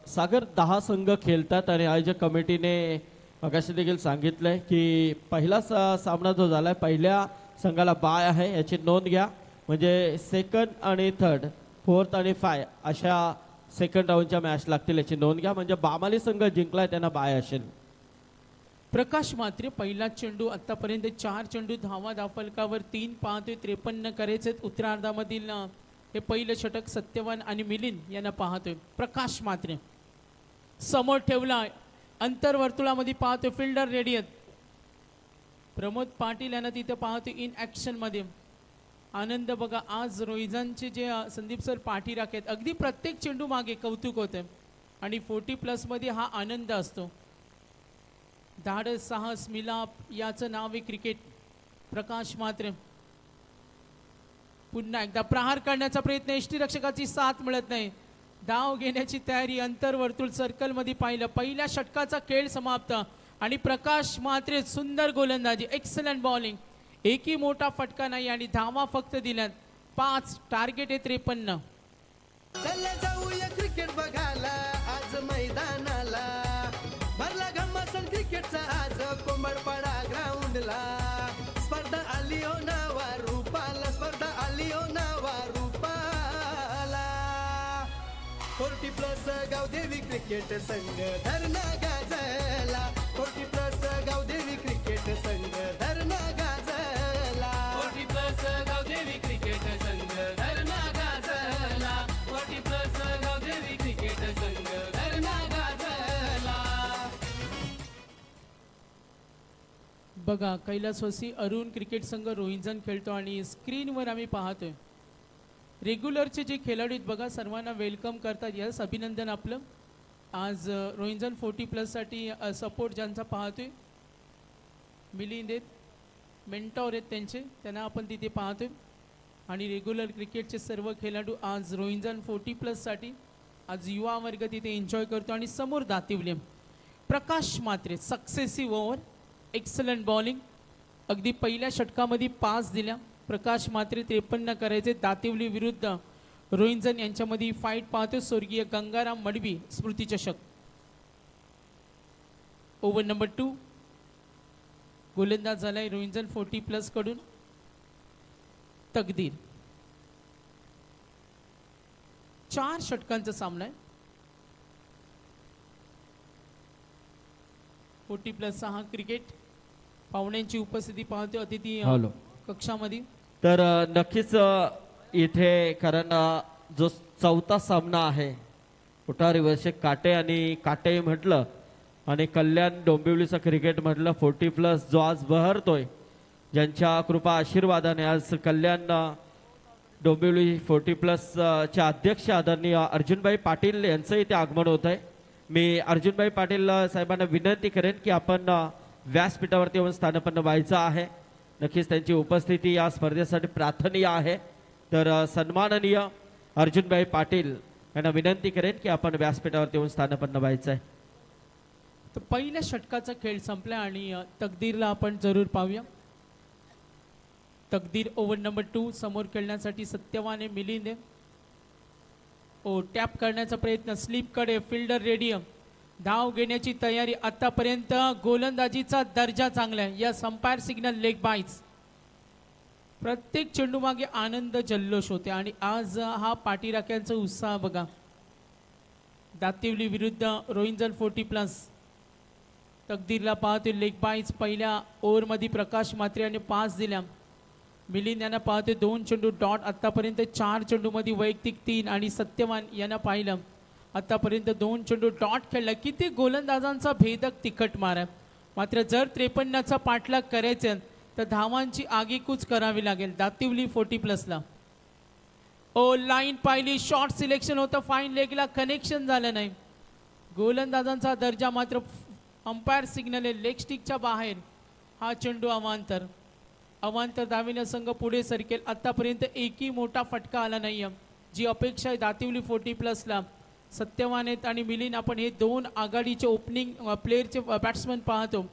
सागर 10 संघ खेळतात आणि आयोजक कमिटीने मगाशी देखील सांगितलंय की पहिला सामना जो झालाय पहिल्या संघाला बाय आहे याची नोंद घ्या. म्हणजे सेकंड आणि थर्ड, फोर्थ आणि 5 अशा सेकंड राऊंडच्या मॅच लागतील याची नोंद घ्या. म्हणजे बामाली संघ जिंकलाय त्यांना बाय असेल. प्रकाश म्हात्रे पहिला चेंडू. आतापर्यंत 4 चेंडू धावा धाफलकावर 3 पाहतोय. 53 करायचे. उत्तरार्धामधील हे पहिलं षटक सत्यवान आणि मिलिंद यांना पाहतोय. प्रकाश म्हात्रे समोर ठेवला, अंतर्वर्तुळामध्ये पाहतो फिल्डर रेडी आहेत. प्रमोद पाटील यांना तिथे पाहतो इन ॲक्शन मध्ये. आनंद बघा आज रोहिजांचे जे संदीप सर पाठीराख आहेत, अगदी प्रत्येक चेंडू मागे कौतुक होते आणि 40+ मध्ये हा आनंद असतो. धाडस, साहस, मिलाप याचं नाव आहे क्रिकेट. प्रकाश मात्र पुन्हा एकदा प्रहार करण्याचा प्रयत्न, यष्टीरक्षकाची साथ मिळत नाही. धाव घेण्याची तयारी, अंतर्वर्तुळ सर्कल मध्ये पाहिलं. पहिल्या षटकाचा खेळ समाप्त आणि प्रकाश मात्रे सुंदर गोलंदाजी, एक्सलंट बॉलिंग. एकही मोठा फटका नाही आणि धावा फक्त दिल्यात 5. टार्गेट आहे 53. चला जाऊया क्रिकेट बघायला आज मैदानाला. भरला घमासन क्रिकेटचा आज कोंबडपाडा ग्राउंडला. स्पर्धा आली हो नावा रूपाला, स्पर्धा आली हो नावा रूपाला. 40+ गावदेवी क्रिकेट संघ धरणा गाजला. 40+ गावदेवी क्रिकेट संघ धरणा गाजला. 40+ गावदेवी क्रिकेट संघ धरणा गाजला. 40+ गावदेवी क्रिकेट संघ धरणा गाजला. बघा कैलासवासी अरुण क्रिकेट संघ रोहिंजन खेळतो आणि स्क्रीनवर आम्ही पाहतोय रेग्युलरचे जे खेळाडू आहेत बघा, सर्वांना वेलकम करतात. यस, अभिनंदन आपलं. आज रोहिंजन 40+ साठी सपोर्ट ज्यांचा पाहतोय मिलिंद आहेत, मेंटॉर आहेत त्यांचे, त्यांना आपण तिथे पाहतोय. आणि रेग्युलर क्रिकेटचे सर्व खेळाडू आज रोहिंजन 40+ साठी आज युवा वर्ग तिथे एन्जॉय करतो. आणि समोर दातिवले प्रकाश मात्रे, सक्सेसिव्ह ओव्हर, एक्सलंट बॉलिंग. अगदी पहिल्या षटकामध्ये 5 दिल्या. प्रकाश मात्रे 53 करायचे. दातिवली विरुद्ध रोहिंजन यांच्यामध्ये फाईट पाहतो. स्वर्गीय गंगाराम मडवी स्मृतिचषक. Over number 2. गोलंदाज झालाय रोहिंजन 40+ कडून तकदीर. 4 षटकांचा सामना आहे. 40+ हा क्रिकेट. पाहुण्यांची उपस्थिती पाहतो अतिथी कक्षामध्ये. तर नक्कीच इथे कारण जो 4था सामना आहे पुटारी वर्ष काटे आणि काटे म्हटलं आणि कल्याण डोंबिवलीचं क्रिकेट म्हटलं 40+ जो आज बहरतोय, ज्यांच्या कृपा आशीर्वादाने आज कल्याण डोंबिवली 40+ चे अध्यक्ष आदरणीय अर्जुनभाई पाटील यांचं इथे आगमन होत आहे. मी अर्जुनभाई पाटील साहेबांना विनंती करेन की आपण व्यासपीठावरती येऊन स्थानपन्न व्हायचं आहे. नक्कीच त्यांची उपस्थिती या स्पर्धेसाठी प्रार्थनीय आहे. तर सन्माननीय अर्जुनभाई पाटील यांना विनंती करेन की आपण व्यासपीठावरती येऊन स्थानपन्न व्हायचं आहे. तर पहिल्या षटकाचा खेळ संपला आणि तकदीरला आपण जरूर पाहूया. तकदीर ओव्हर नंबर 2 समोर खेळण्यासाठी सत्यवान आहे, मिलिंद आहे. टॅप करण्याचा प्रयत्न, स्लीप कडे, फिल्डर रेडी. धाव घेण्याची तयारी. आतापर्यंत गोलंदाजीचा दर्जा चांगला आहे. या अंपायर सिग्नल लेग बाईट्स. प्रत्येक चेंडू मागे आनंद जल्लोष होते आणि आज हा पाठीराख्यांचा उत्साह बघा. दातिवली विरुद्ध रोहिंजन 40+. तकदीरला पाहतो लेग बाईट्स. पहिल्या ओव्हरमध्ये प्रकाश मात्रे याने 5 दिल्या. मिलिंद यांना पाहतो 2 चेंडू डॉट. आतापर्यंत 4 चेंडूमध्ये वैयक्तिक 3 आणि सत्यवान यांना पाहिलं आतापर्यंत 2 चेंडू डॉट खेळला. किती गोलंदाजांचा भेदक तिखट मारा. मात्र जर 53चा पाठलाग करायचे तर धावांची आगीकूच करावी लागेल दातिवली 40+ला. लाईन पाहिली, शॉर्ट सिलेक्शन होतं, फाईन लेगला कनेक्शन झालं नाही. गोलंदाजांचा दर्जा मात्र अंपायर सिग्नल आहे. लेग स्टिकच्या बाहेर हा चेंडू अवांतर. अवांतर धावेने संघ पुढे सरकेल. आतापर्यंत एकही मोठा फटका आला नाही. जी अपेक्षा आहे दातिवली 40+ला. सत्यवान आहेत आणि मिलिंद. आपण हे 2 आघाडीचे ओपनिंग प्लेअरचे बॅट्समन पाहतो.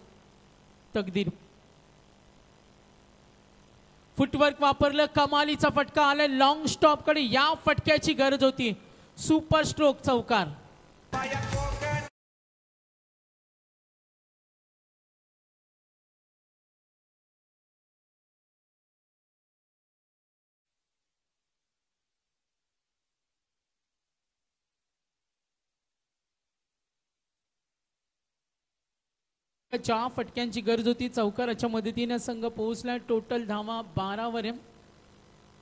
तकदीर फुटवर्क वापरलं, कमालीचा फटका आला लॉंग स्टॉप कडे. या फटक्याची गरज होती. सुपर स्ट्रोक, चौकार. ज्या फटक्यांची गरज होती चौकाराच्या मदतीने संघ पोहोचला. टोटल धावा 12 वर.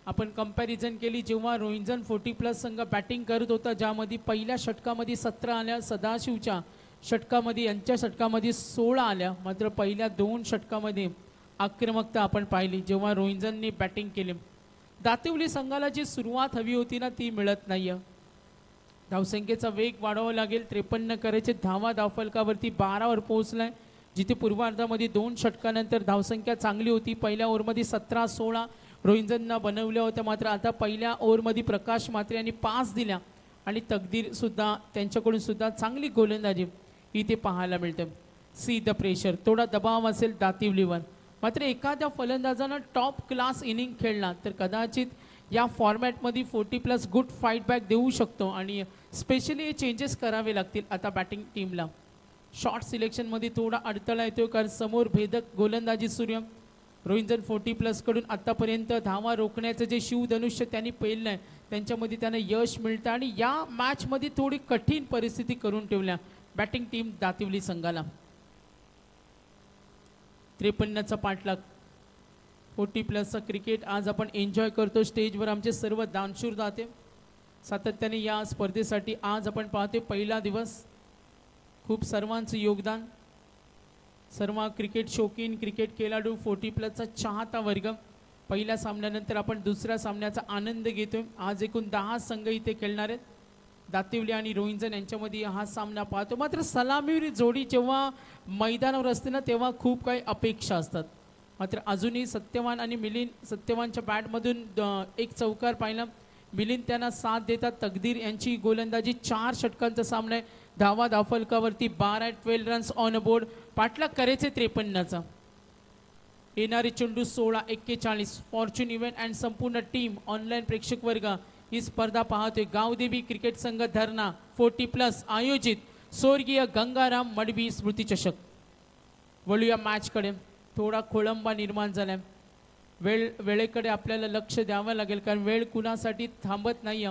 आपण कंपॅरिझन केली जेव्हा रोहिंजन 40+ संघ बॅटिंग करत होता, ज्यामध्ये पहिल्या षटकामध्ये 17 आल्या, सदाशिवच्या षटकामध्ये यांच्या षटकामध्ये 16 आल्या. मात्र पहिल्या 2 षटकामध्ये आक्रमकता आपण पाहिली जेव्हा रोहिंजनने बॅटिंग केली. दातिवली संघाला जी सुरुवात हवी होती ना ती मिळत नाही आहे. धावसंख्येचा वेग वाढवावा लागेल. 53 करायचे धावा धावफलकावरती 12वर पोहोचलाय, जिथे पूर्वार्धामध्ये 2 षटकानंतर धावसंख्या चांगली होती. पहिल्या ओव्हरमध्ये 17-16 रोहिंजनना बनवल्या होत्या, मात्र आता पहिल्या ओव्हरमध्ये प्रकाश म्हात्रे यांनी 5 दिल्या आणि तकदीर सुद्धा त्यांच्याकडून सुद्धा चांगली गोलंदाजी इथे पाहायला मिळते. सी द प्रेशर, थोडा दबाव असेल दातिवलीवर. मात्र एखाद्या फलंदाजानं टॉप क्लास इनिंग खेळला तर कदाचित या फॉर्मॅटमध्ये 40+ गुड फाईट बॅक देऊ शकतो आणि स्पेशली चेंजेस करावे लागतील आता बॅटिंग टीमला. शॉर्ट सिलेक्शनमध्ये थोडा अडथळा येतो कारण समोर भेदक गोलंदाजी सुरू. रोहिंजन 40+ कडून आत्तापर्यंत धावा रोखण्याचं जे शिवधनुष्य त्यांनी पेललं आहे त्यांच्यामध्ये त्यांना यश मिळतं आणि या मॅचमध्ये थोडी कठीण परिस्थिती करून ठेवल्या बॅटिंग टीम दातिवली संघाला. 53चा पाठलाग. 40+ क्रिकेट आज आपण एन्जॉय करतो. स्टेजवर आमचे सर्व दानशूर दाते सातत्याने या स्पर्धेसाठी आज आपण पाहतो पहिला दिवस. खूप सर्वांचं योगदान. सर्व क्रिकेट शौकीन क्रिकेट खेळाडू 40+चा चाहता वर्ग. पहिल्या सामन्यानंतर आपण दुसऱ्या सामन्याचा आनंद घेतोय. आज एकूण 10 संघ इथे खेळणार आहेत. दातिवली आणि रोहिंजन यांच्यामध्ये हा सामना पाहतो. मात्र सलामीवर जोडी जेव्हा मैदानावर असते ना तेव्हा खूप काही अपेक्षा असतात. मात्र अजूनही सत्यवान आणि मिलिंद, सत्यवानच्या बॅटमधून एक चौकार पाहिला. मिलिंद त्यांना साथ देतात. तकदीर यांची गोलंदाजी. 4 षटकांचा सामना आहे. धावा धावफलकावरती 12 रन्स ऑन बोर्ड. पाठलाग करायचे 53चा. येणारे चेंडू 16-41. फॉर्च्यून इव्हेंट अँड संपूर्ण टीम ऑनलाईन प्रेक्षक वर्ग ही स्पर्धा पाहतोय. गावदेवी क्रिकेट संघ धरणा 40+ आयोजित स्वर्गीय गंगाराम मडवी स्मृती चषक. वळूया मॅचकडे. थोडा खोळंबा निर्माण झाला. वेळेकडे आपल्याला लक्ष द्यावं लागेल कारण वेळ कुणासाठी थांबत नाही.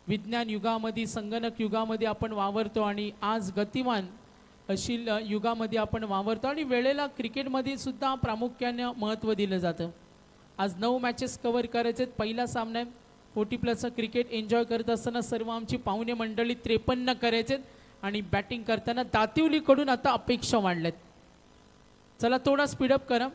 विज्ञान युगामध्ये, संगणक युगामध्ये आपण वावरतो आणि आज गतिमान अशील युगामध्ये आपण वावरतो आणि वेळेला क्रिकेटमध्ये सुद्धा प्रामुख्याने महत्त्व दिलं जातं. आज 9 मॅचेस कव्हर करायचे. पहिला सामना आहे. 40+ क्रिकेट एन्जॉय करत असताना सर्व आमची पाहुणे मंडळी 53 करायचे आणि बॅटिंग करताना दातिवलीकडून आता अपेक्षा वाढल्यात. चला थोडा स्पीडअप करा.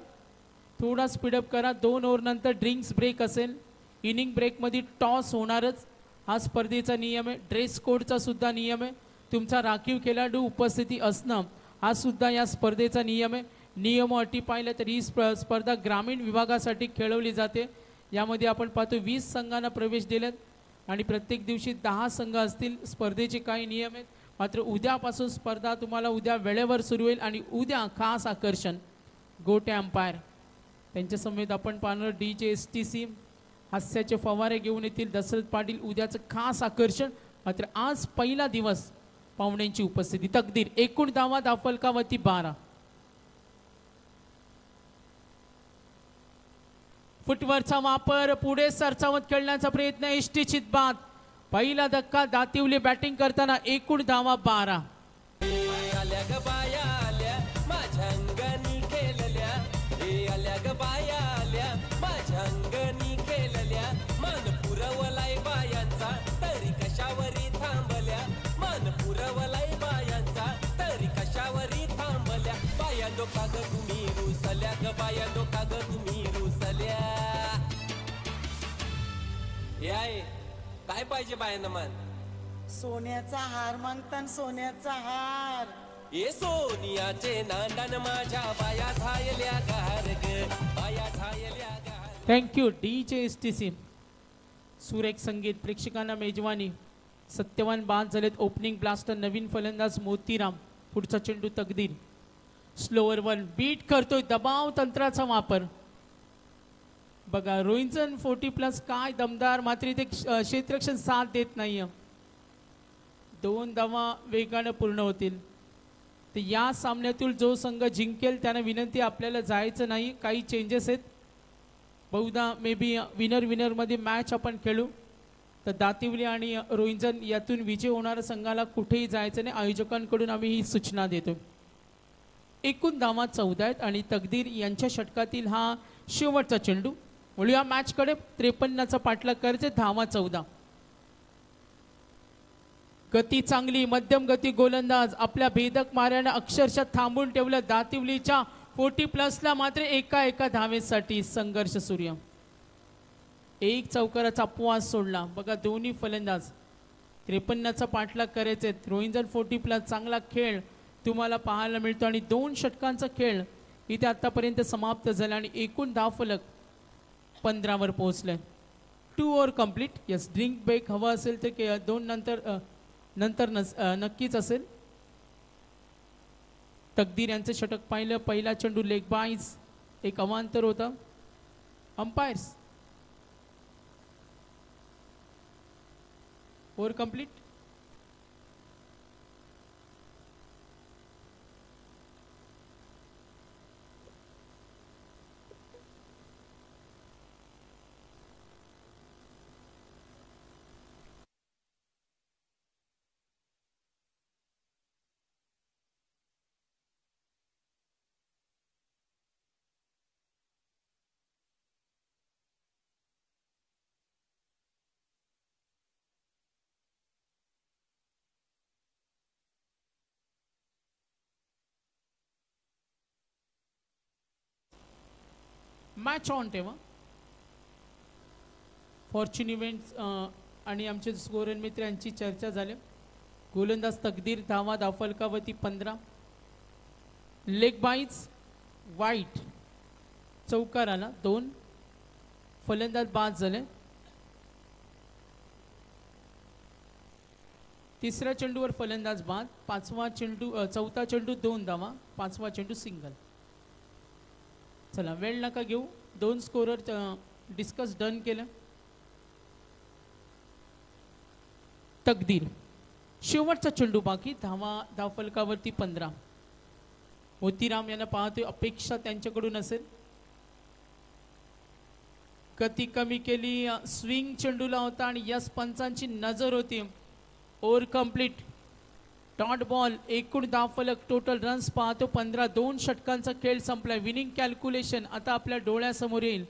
2 ओव्हरनंतर ड्रिंक्स ब्रेक असेल. इनिंग ब्रेकमध्ये टॉस होणारच. हा स्पर्धेचा नियम आहे. ड्रेस कोडचा सुद्धा नियम आहे. तुमचा राखीव खेळाडू उपस्थिती असणं हा सुद्धा या स्पर्धेचा नियम आहे. नियम अटी पाहिलं तर ही स्पर्धा ग्रामीण विभागासाठी खेळवली जाते. यामध्ये आपण पाहतो 20 संघांना प्रवेश दिलेत आणि प्रत्येक दिवशी 10 संघ असतील. स्पर्धेचे काही नियम आहेत. मात्र उद्यापासून स्पर्धा तुम्हाला उद्या वेळेवर सुरू होईल आणि उद्या खास आकर्षण गोटे अंपायर त्यांच्या समेत आपण पाहणार DJSTC हास्याचे फवारे घेऊन येतील. दशरथ पाटील उद्याचं खास आकर्षण. मात्र आज पहिला दिवस पाहुण्यांची उपस्थिती. तकदीर. एकूण धावा धावफलकावरती 12. फुटवरचा वापर. पुढे सरसावत खेळण्याचा प्रयत्न. इष्टिचित बाद. पहिला धक्का. दातिवली बॅटिंग करताना एकूण धावा 12. आल्या ग बाया आल्या माझ्या अंगणी खेळल्या. आल्या ग बाया आल्या माझ्या अंगणी खेळल्या. मान पुरवलाय बायांचा तरी कशावरी थांबल्या. मान पुरवलाय बायांचा तरी कशावरी थांबल्या. बायांनो का ग तुम्ही रुसल्या ग बायांनो का ग तुम्ही रुसल्या. याय काय पाहिजे बायांना मान. सोन्याचा हार मागतान सोन्याचा हार. ए सोनियाचे नांदन माझ्या बाया झायल्या गार ग बाया झायल्या गार. Thank you DJSTC. सुरेख संगीत. प्रेक्षकांना मेजवानी. सत्यवान बाद झालेत. ओपनिंग ब्लास्टर नवीन फलंदाज मोतीराम. पुढचा चेंडू तकदीर. स्लोअर 1 बीट करतोय. दबाव तंत्राचा वापर. बघा रोहिंजन 40+ काय दमदार. मात्र इथे क्षेत्ररक्षण साथ देत नाहीये. 2 धावा वेगानं पूर्ण होतील. तर या सामन्यातील जो संघ जिंकेल त्यांना विनंती आपल्याला जायचं नाही. काही चेंजेस आहेत. बहुधा मे बी विनरमध्ये मॅच आपण खेळू. तर दातिवली आणि रोहिंजन यातून विजय होणाऱ्या संघाला कुठेही जायचं नाही. आयोजकांकडून आम्ही ही सूचना देतो. एकूण धावा 14 आहेत आणि तकदीर यांच्या षटकातील हा शेवटचा चेंडू. वळूया मॅचकडे. 53चा पाठलाग करायचे. धावा 14. गती चांगली, मध्यम गती गोलंदाज आपल्या भेदक माऱ्याने अक्षरशः थांबून ठेवलं. दातिवलीच्या 40+ मात्र एका धावेसाठी संघर्ष सूर्य. एक चौकाराचा अपवाद सोडला. बघा दोन्ही फलंदाज 53चा पाठलाग करायचे. रोहिंजन 40+ चांगला खेळ तुम्हाला पाहायला मिळतो आणि 2 षटकांचा खेळ इथे आतापर्यंत समाप्त झाला आणि एकूण धावफलक 15 वर पोहोचले. 2 over complete. Yes, drink break हवा असेल तर 2 नंतर नक्कीच असेल. तकदीर यांचं षटक पाहिलं. पहिला चेंडू लेग बाईज, एक अवांतर होता. Umpires over complete. Match on ठेवा. फॉर्च्यून इव्हेंट्स आणि आमचे स्कोरर मित्र यांची चर्चा झाली. गोलंदाज तकदीर धावा धावफलकावरती 15. लेग बाईज वाईट, चौकार आला 2. फलंदाज बाद झाले. तिसऱ्या चेंडूवर फलंदाज बाद. चौथा चेंडू 2 धावा. 5वा चेंडू सिंगल. चला वेळ नका घेऊ. 2 स्कोरर डिस्कस डन केलं. तकदीर शेवटचा चेंडू बाकी. धावफलकावरती 15. मोतीराम यांना पाहतोय. अपेक्षा त्यांच्याकडून असेल. गती कमी केली. स्विंग चेंडूला होता आणि यस पंचांची नजर होती. Over complete. Dot ball. एकूण धावफलक टोटल रन्स पाहतो 15. 2 षटकांचा खेळ संपलाय. विनिंग कॅल्क्युलेशन आता आपल्या डोळ्यासमोर येईल.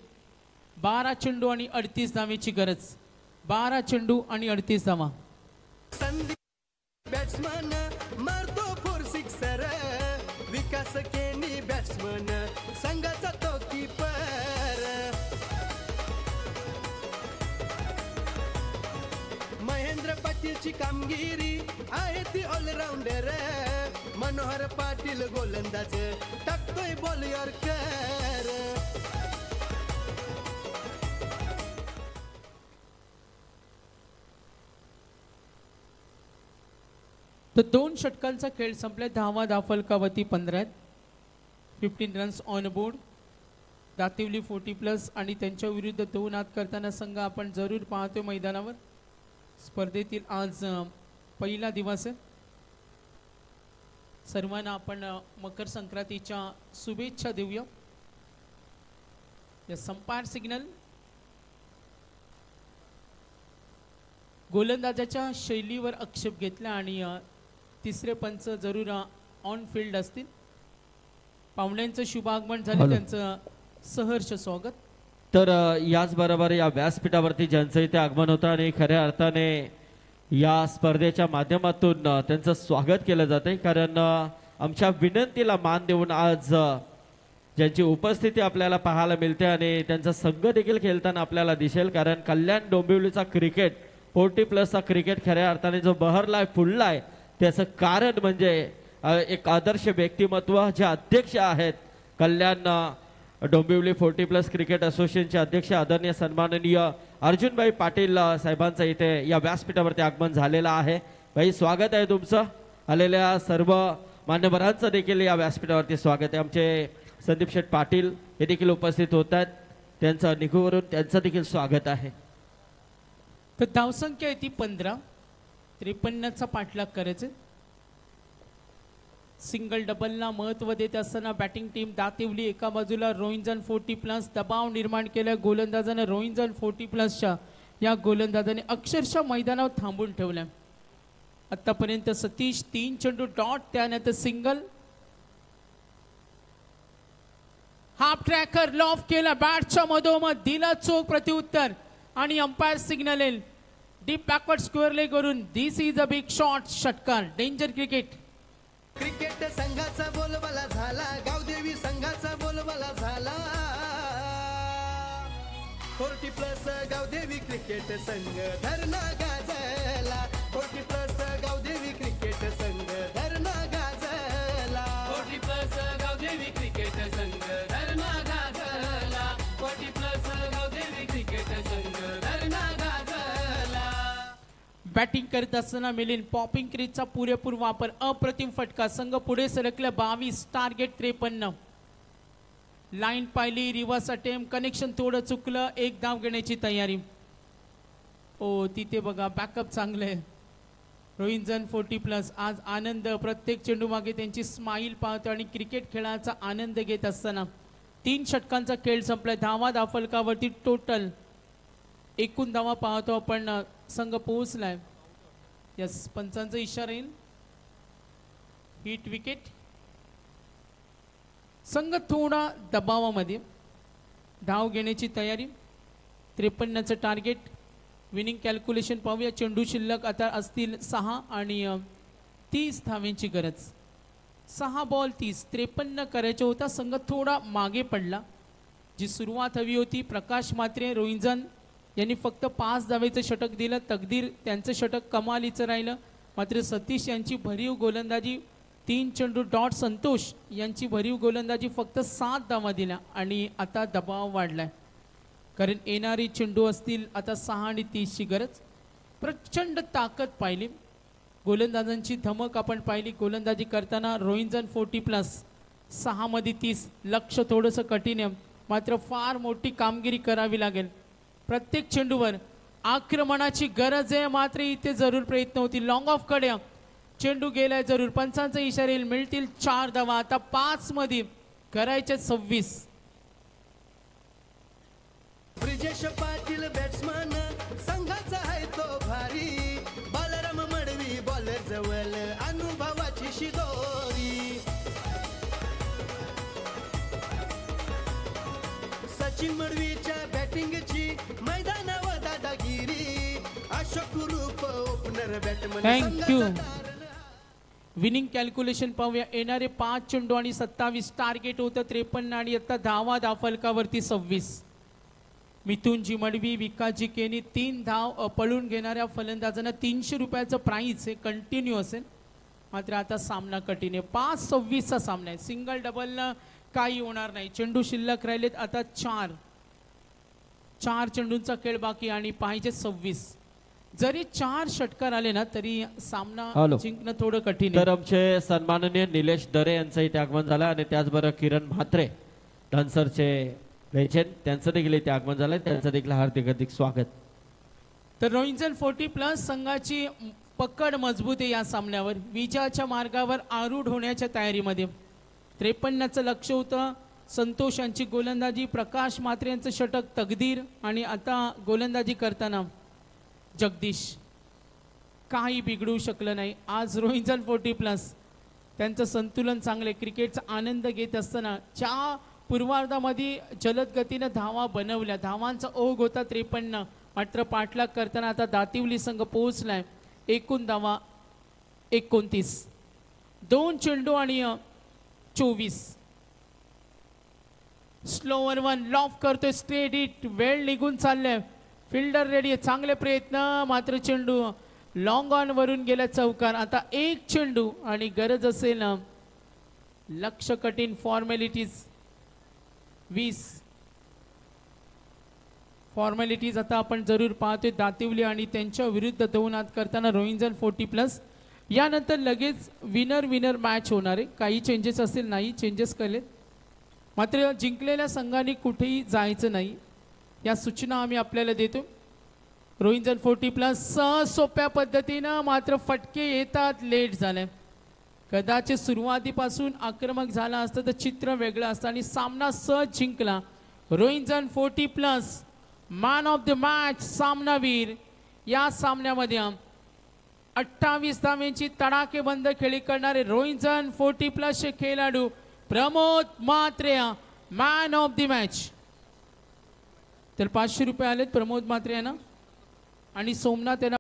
12 चेंडू आणि 38 धावेची गरज. 12 चेंडू आणि 38 धावा. बॅट्समन मारतो 4 सिक्सर. विकास केनी बॅट्समन संघाचा तो कीपर. महेंद्र पाटीलची कामगिरी आहे ती ऑलराऊंडर. मनोहर पाटील गोलंदाज टाकतोय बॉल यॉर्कर. तर 2 षटकांचा खेळ संपलाय. धावफलकावरती 15 आहेत. 15 रन्स ऑन बोर्ड. दातिवली 40+ आणि त्यांच्या विरुद्ध 2 आत करताना संघ आपण जरूर पाहतोय मैदानावर. स्पर्धेतील आज पहिला दिवस आहे. सर्वांना आपण मकर संक्रांतीच्या शुभेच्छा देऊया. या संपायर सिग्नल गोलंदाजाच्या शैलीवर आक्षेप घेतला आणि तिसरे पंच जरूर ऑन फील्ड असतील. पाहुण्यांचं शुभागमन झालं. त्यांचं सहर्ष स्वागत. तर याचबरोबर या व्यासपीठावरती ज्यांचं इथे आगमन होतं आणि खऱ्या अर्थाने या स्पर्धेच्या माध्यमातून त्यांचं स्वागत केलं जाते. कारण आमच्या विनंतीला मान देऊन आज ज्यांची उपस्थिती आपल्याला पाहायला मिळते आणि त्यांचा संघ देखील खेळताना आपल्याला दिसेल. कारण कल्याण डोंबिवलीचा क्रिकेट 40+चा क्रिकेट खऱ्या अर्थाने जो बहरलाय फुललाय त्याचं कारण म्हणजे एक आदर्श व्यक्तिमत्व जे अध्यक्ष आहेत कल्याण डोंबिवली 40+ क्रिकेट असोसिएशनचे अध्यक्ष आदरणीय सन्माननीय अर्जुनभाई पाटील साहेबांचं इथे या व्यासपीठावरती आगमन झालेलं आहे. भाई स्वागत आहे तुमचं. आलेल्या सर्व मान्यवरांचं देखील या व्यासपीठावरती स्वागत आहे. आमचे संदीप शेठ पाटील हे देखील उपस्थित होत आहेत. त्यांचं निघूवरून त्यांचं देखील स्वागत आहे. तर धावसंख्या आहे ती 15. 53चा पाठलाग करायचे. सिंगल डबलला महत्व देत असताना बॅटिंग टीम दातिवली एका बाजूला रोहिंजन 40+ दबाव निर्माण केला. गोलंदाजाने रोहिंजन 40+च्या या गोलंदाजाने अक्षरशः मैदानावर थांबून ठेवलं. आतापर्यंत सतीश 3 चेंडू डॉट, त्यानंतर सिंगल. हाफ ट्रॅकर लॉफ केला बॅटच्या मधोमध दिला चोख प्रत्युत्तर आणि अंपायर सिग्नल येईल डीप बॅकवर्ड स्क्वेअर लेग वरून दिस इज अ बिग शॉट षटकार डेंजर क्रिकेट. क्रिकेट संघाचा बोलबाला झाला गावदेवी संघाचा बोलबाला झाला 40+ गावदेवी क्रिकेट संघ धरणा गाजला 40+ गावदेवी क्रिकेट संघ धरणा गाजला 40+ गावदेवी क्रिकेट संघ धरणा गाजला 40+ गावदेवी क्रिकेट संघ धरणा गाजला. बॅटिंग करत असताना मिलिंद पॉपिंग क्रीजचा पुरेपूर वापर अप्रतिम फटका संघ पुढे सरकला 22 टार्गेट 53. लाईन पाहिली रिव्हर्स अटेम्प्ट कनेक्शन थोडं चुकलं एक धाव घेण्याची तयारी. ओ तिथे बघा बॅकअप चांगलं आहे रोहिंजन 40+ आज आनंद प्रत्येक चेंडू मागे त्यांची स्माईल पाहतो आणि क्रिकेट खेळाचा आनंद घेत असताना 3 षटकांचा खेळ संपला धावा दाफलकावरती टोटल एकूण धावा पाहतो आपण संघ पोहोचलाय. यस पंचांचा इशारा येईल हिट विकेट. संघ थोडा दबावामध्ये धाव घेण्याची तयारी 53चं टार्गेट विनिंग कॅल्क्युलेशन पाहूया. चेंडू शिल्लक आता असतील 6 आणि 30 धाव्यांची गरज 6 बॉल 30 53 करायचा होता. संघ थोडा मागे पडला. जी सुरुवात हवी होती प्रकाश मात्रे रोहिंजन यांनी फक्त 5 धावेचं षटक दिलं. तकदीर त्यांचं षटक कमालीचं राहिलं. मात्र सतीश यांची भरीव गोलंदाजी 3 चेंडू डॉट संतोष यांची भरीव गोलंदाजी फक्त 7 धावा दिल्या आणि आता दबाव वाढलाय कारण येणारी चेंडू असतील आता 6 आणि 30ची गरज. प्रचंड ताकद पाहिली गोलंदाजांची धमक आपण पाहिली गोलंदाजी करताना. रोहिंजन 40+ 6 मध्ये 30 लक्ष थोडंसं कठीण आहे मात्र फार मोठी कामगिरी करावी लागेल. प्रत्येक चेंडूवर आक्रमणाची गरज आहे मात्र इथे जरूर प्रयत्न होतील. लॉंग ऑफ कडे चेंडू गेलाय जरूर पंचांचा इशारा येईल मिळतील 4 धावा. आता 5 मध्ये करायचे 26. ब्रिजेश पाटील बॅट्समन संघाचा आहे तो भारी बालराम मडवी बॉलर जवळ अनुभवाची शिदोरी सचिन मडवीच्या बॅटिंगची मैदानावर दादागिरी अशोक रूप opener batsman. Thank you. Winning calculation पाहूया. येणारे 5 चेंडू आणि 27 टार्गेट होतं 53 आणि आता धावा दाफलकावरती 26. मिथुनजी मडवी विकासजी केनी 3 धाव पळून घेणाऱ्या फलंदाजांना 300 रुपयाचं प्राईज हे कंटिन्यू असेल. मात्र आता सामना कठीण आहे 5-26चा सामना आहे. सिंगल डबलनं काही होणार नाही. चेंडू शिल्लक राहिलेत आता 4 चेंडूंचा खेळ बाकी आणि पाहिजे 26. जरी 4 षटकार आले ना तरी सामना जिंकणं थोडं कठीण आहे. तर आमचे सन्माननीय निलेश दरे यांचं इथे आगमन झालं आणि त्याचबरोबर किरण म्हात्रे डान्सरचे लेजेंड त्यांचं देखील इथे आगमन झालंय त्यांचं देखील हार्दिक स्वागत. तर रोहिंजन 40+ संघाची पकड मजबूत आहे या सामन्यावर विजयाच्या मार्गावर आरूढ होण्याच्या तयारीमध्ये. 53चं लक्ष होतं. संतोष यांची गोलंदाजी प्रकाश मात्रे यांचं षटक तकदीर आणि आता गोलंदाजी करताना जगदीश काही बिघडू शकलं नाही. आज रोहिंजन 40+ त्यांचं संतुलन चांगले क्रिकेटचा आनंद घेत असताना ज्या पूर्वार्धामध्ये जलद गतीनं धावा बनवल्या धावांचा ओघ होता 53 मात्र पाठलाग करताना आता दातिवली संघ पोहोचलाय. एकूण धावा 29 2 चेंडू आणि 24. स्लोवर 1 लॉफ करतोय स्ट्रेट हिट वेळ निघून चाललाय. फिल्डर रेडी चांगले प्रयत्न मात्र चेंडू लॉंग ऑन वरून गेला चौकार. आता 1 चेंडू आणि गरज असेल ना लक्ष कठीण फॉर्मॅलिटीज 20 फॉर्मॅलिटीज आता आपण जरूर पाहतोय. दातिवली आणि त्यांच्या विरुद्ध 2 हात करताना रोहिंजन 40+. यानंतर लगेच विनर मॅच होणार आहे. काही चेंजेस असतील नाही चेंजेस केलेत मात्र जिंकलेल्या संघाने कुठेही जायचं नाही या सूचना आम्ही आपल्याला देतो. रोहिंजन 40+ सहज सोप्या पद्धतीनं मात्र फटके येतात लेट झाले. कदाचित सुरुवातीपासून आक्रमक झाला असतं तर चित्र वेगळं असतं आणि सामना सहज जिंकला. रोहिंजन 40+ मॅन ऑफ द मॅच सामनावीर. या सामन्यामध्ये 28 धावेंची तडाखेबंद खेळी करणारे रोहिंजन 40+ चे खेळाडू Pramod Mhatre man of the match. तर 500 रुपये आलेत प्रमोद म्हात्रे यांना आणि सोमनाथ यांना